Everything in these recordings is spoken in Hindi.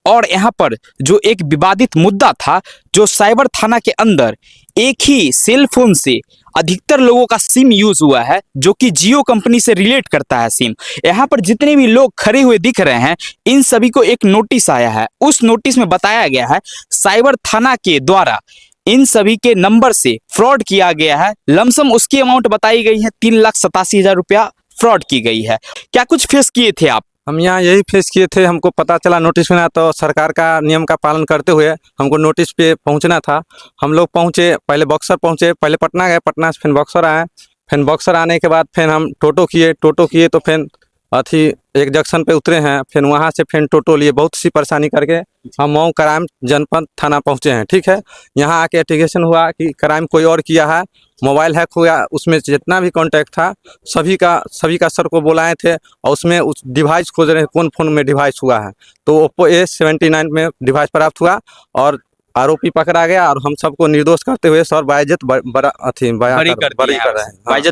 और यहाँ पर जो एक विवादित मुद्दा था, जो साइबर थाना के अंदर एक ही सेल फोन से अधिकतर लोगों का सिम यूज हुआ है, जो कि जियो कंपनी से रिलेट करता है सिम। यहाँ पर जितने भी लोग खड़े हुए दिख रहे हैं, इन सभी को एक नोटिस आया है। उस नोटिस में बताया गया है साइबर थाना के द्वारा इन सभी के नंबर से फ्रॉड किया गया है। लमसम उसकी अमाउंट बताई गई है 3,87,000 रुपया फ्रॉड की गई है। क्या कुछ फेस किए थे आप? हम यहाँ यही फेस किए थे, हमको पता चला नोटिस मिला तो सरकार का नियम का पालन करते हुए हमको नोटिस पे पहुँचना था। हम लोग पहुँचे, पहले बक्सर पहुँचे, पहले पटना गए, पटना से फिर बक्सर आए। फिर बक्सर आने के बाद फिर हम टोटो किए तो फिर अथी एक जंक्शन पे उतरे हैं। फिर वहाँ से फिर टोटो लिए, बहुत सी परेशानी करके हम मऊ क्राइम जनपद थाना पहुँचे हैं। ठीक है, यहाँ आके एप्लीकेशन हुआ कि क्राइम कोई और किया है, मोबाइल हैक हुआ, उसमें जितना भी कांटेक्ट था सभी का सर को बुलाए थे और उसमें उस डिवाइस खोज रहे हैं कौन फ़ोन में डिवाइस हुआ है। तो ओप्पो A79 में डिवाइस प्राप्त हुआ और आरोपी पकड़ा गया और हम सबको निर्दोष करते हुए सर बाइज्जत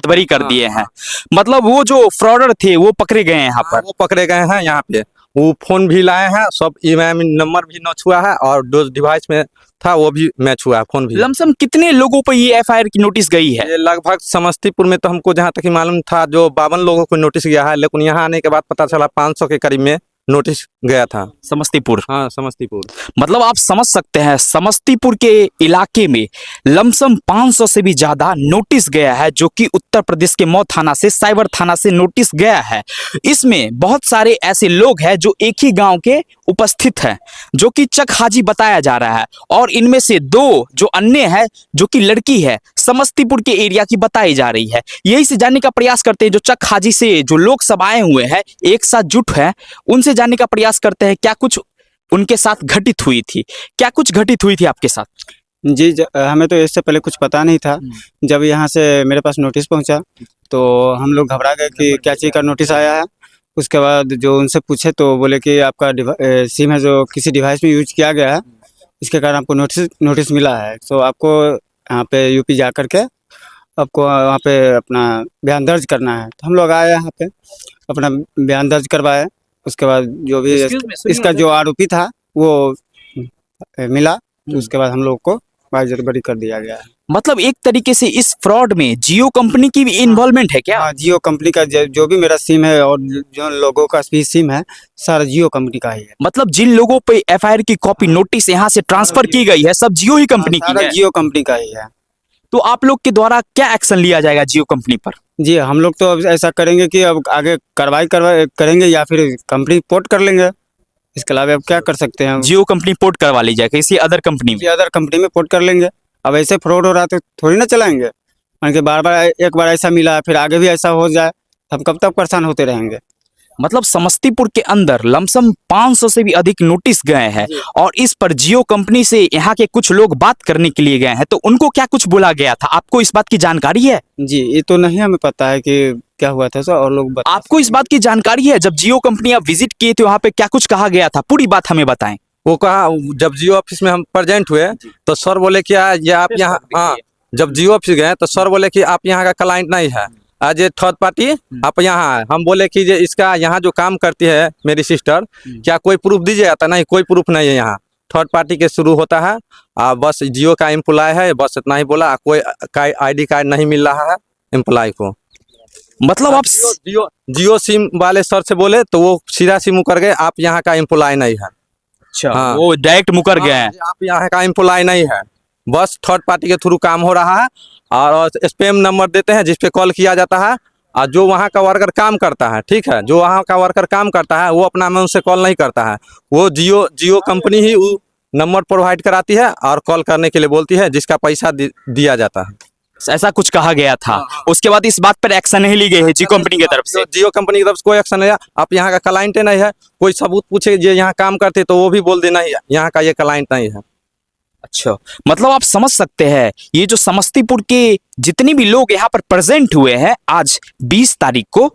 बरी कर दिए हैं। मतलब वो जो फ्रॉडर थे वो पकड़े गए हैं यहाँ पर? वो पकड़े गए हैं यहाँ पे। वो फोन भी लाए हैं, सब ईएमआई नंबर भी मैच हुआ है और जो डिवाइस में था वो भी मैच हुआ है, फोन भी। लमसम कितने लोगों पर ये एफआईआर की नोटिस गई है? ये लगभग समस्तीपुर में तो हमको जहाँ तक मालूम था जो 52 लोगों को नोटिस गया है, लेकिन यहाँ आने के बाद पता चला 500 के करीब में नोटिस गया था। समस्तीपुर? हाँ, समस्तीपुर। मतलब आप समझ सकते हैं समस्तीपुर के इलाके में लमसम 500 से भी ज्यादा नोटिस गया है, जो कि उत्तर प्रदेश के मऊ थाना से, साइबर थाना से नोटिस गया है। इसमें बहुत सारे ऐसे लोग हैं जो एक ही गांव के उपस्थित हैं, जो कि चक हाजी बताया जा रहा है, और इनमें से 2 जो अन्य है जो कि लड़की है समस्तीपुर के एरिया की बताई जा रही है। यही से जानने का प्रयास करते हैं जो चक हाजी से जो लोग सब आए हुए हैं, एक साथ जुट है, उनसे जानने का प्रयास करते हैं क्या कुछ उनके साथ घटित हुई थी। क्या कुछ घटित हुई थी आपके साथ? जी, हमें तो इससे पहले कुछ पता नहीं था। जब यहाँ से मेरे पास नोटिस पहुँचा तो हम लोग घबरा गए कि क्या चीज़ का नोटिस आया है। उसके बाद जो उनसे पूछे तो बोले कि आपका सिम है जो किसी डिवाइस में यूज किया गया है, इसके कारण आपको नोटिस मिला है। तो आपको यहाँ पे यूपी जा कर के आपको वहाँ पे अपना बयान दर्ज करना है। तो हम लोग आए यहाँ पे, अपना बयान दर्ज करवाए। उसके बाद जो भी इसका जो आरोपी था वो मिला, तो उसके बाद हम लोग को बाइज्जत बरी कर दिया गया है। मतलब एक तरीके से इस फ्रॉड में जियो कंपनी की भी इन्वॉल्वमेंट है क्या? हाँ, जियो कंपनी का जो भी मेरा सिम है और जो लोगों का भी सिम है सारा जियो कंपनी का ही है। मतलब जिन लोगों पे एफआईआर की कॉपी नोटिस यहाँ से ट्रांसफर की गई है सब जियो ही कंपनी की है? जियो कंपनी का ही है। तो आप लोग के द्वारा क्या एक्शन लिया जाएगा जियो कंपनी पर? जी, हम लोग तो अब ऐसा करेंगे कि अब आगे कार्रवाई करेंगे या फिर कंपनी पोर्ट कर लेंगे। इसके अलावा अब क्या कर सकते हैं? जियो कंपनी पोर्ट करवा ली जाए किसी अदर कंपनी में? अदर कंपनी में पोर्ट कर लेंगे। अब ऐसे फ्रॉड हो रहा तो थोड़ी ना चलाएंगे। मान के बार एक बार ऐसा मिला है फिर आगे भी ऐसा हो जाए, हम कब तक परेशान होते रहेंगे? मतलब समस्तीपुर के अंदर लमसम 500 से भी अधिक नोटिस गए हैं, और इस पर जियो कंपनी से यहाँ के कुछ लोग बात करने के लिए गए हैं, तो उनको क्या कुछ बोला गया था? आपको इस बात की जानकारी है? जी, ये तो नहीं हमें पता है कि क्या हुआ था सर, और लोग आपको इस बात की जानकारी है जब जियो कंपनी आप विजिट किए थे वहाँ पे क्या कुछ कहा गया था? पूरी बात हमें बताएं। वो कहा, जब जियो ऑफिस में हम प्रेजेंट हुए तो सर बोले कि ये आप यहाँ, हाँ, जब जियो ऑफिस गए तो सर बोले कि आप यहाँ का क्लाइंट नहीं है, आज ये थर्ड पार्टी आप यहाँ है। हम बोले कि ये इसका यहाँ जो काम करती है मेरी सिस्टर, क्या कोई प्रूफ दीजिएगा? तो नहीं, कोई प्रूफ नहीं है, यहाँ थर्ड पार्टी के शुरू होता है, बस जियो का एम्प्लॉय है, बस इतना ही बोला। कोई ID कार्ड नहीं मिल रहा है एम्प्लॉय को। मतलब आप जियो सिम वाले सर से बोले तो वो सीधा सिम मुकर गए, आप यहाँ का एम्प्लॉय नहीं है। अच्छा, हाँ, वो डायरेक्ट मुकर गए हैं, आप यहाँ का एम्प्लॉय नहीं है, बस थर्ड पार्टी के थ्रू काम हो रहा है। और स्पैम नंबर देते हैं जिसपे कॉल किया जाता है, और जो वहाँ का वर्कर काम करता है, ठीक है, जो वहाँ का वर्कर काम करता है वो अपना मन से कॉल नहीं करता है, वो जियो कंपनी ही वो नंबर प्रोवाइड कराती है और कॉल करने के लिए बोलती है, जिसका पैसा दिया जाता है। ऐसा कुछ कहा गया था। उसके बाद इस बात पर एक्शन नहीं ली गई है जियो कंपनी की तरफ से? जियो कंपनी की तरफ से कोई एक्शन नहीं है। आप यहाँ का क्लाइंट नहीं है, कोई सबूत पूछे ये यहाँ काम करते तो वो भी बोल देना ही यहाँ का ये क्लाइंट नहीं है। अच्छा, मतलब आप समझ सकते हैं ये जो समस्तीपुर के जितने भी लोग यहाँ पर प्रेजेंट हुए हैं आज 20 तारीख को,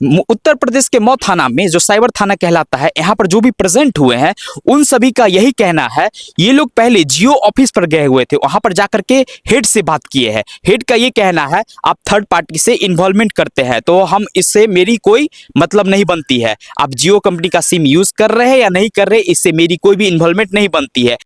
उत्तर प्रदेश के मऊ थाना में जो साइबर थाना कहलाता है, यहाँ पर जो भी प्रेजेंट हुए हैं उन सभी का यही कहना है, ये लोग पहले जियो ऑफिस पर गए हुए थे, वहां पर जाकर के हेड से बात किए हैं। हेड का ये कहना है आप थर्ड पार्टी से इन्वॉल्वमेंट करते हैं तो हम इससे मेरी कोई मतलब नहीं बनती है। आप जियो कंपनी का सिम यूज कर रहे हैं या नहीं कर रहे, इससे मेरी कोई भी इन्वॉल्वमेंट नहीं बनती है।